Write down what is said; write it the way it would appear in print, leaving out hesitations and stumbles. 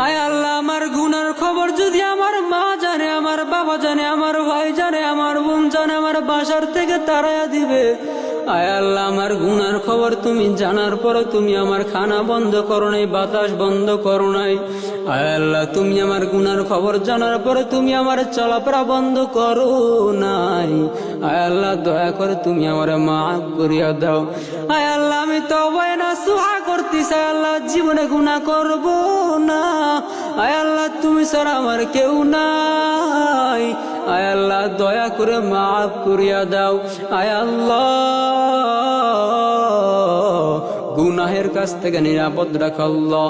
আয় আল্লাহ, আমার গুনার খবর যদি আমার মা জানে, আমার বাবা জানে, আমার ভাই জানে, আমার বোন জানে, আমার বাসার থেকে তাড়াইয়া দিবে। আয় আল্লাহ, আমার গুনার খবর তুমি জানার পরে তুমি আমার খানা বন্ধ করো নাই, বাতাস বন্ধ করো নাই। আয় আল্লাহ, তুমি আমার গুনার খবর জানার পরে তুমি আমার চলাফেরা বন্ধ করো নাই। আয় আল্লাহ, দয়া করে তুমি আমার মাফ করিয়া দাও। আয় আল্লাহ, আমি তওবা নাসুহা করতেছি। আয় আল্লাহ, জীবনে গুনাহ করব না। আয় আল্লাহ, তুমি ছাড়া আমার কেউ নাই। আয় আল্লাহ, দয়া করে মাফ করিয়া দাও। আয় আল্লাহ, গুনাহের কাছ থেকে নিরাপদ রাখ আল্লাহ।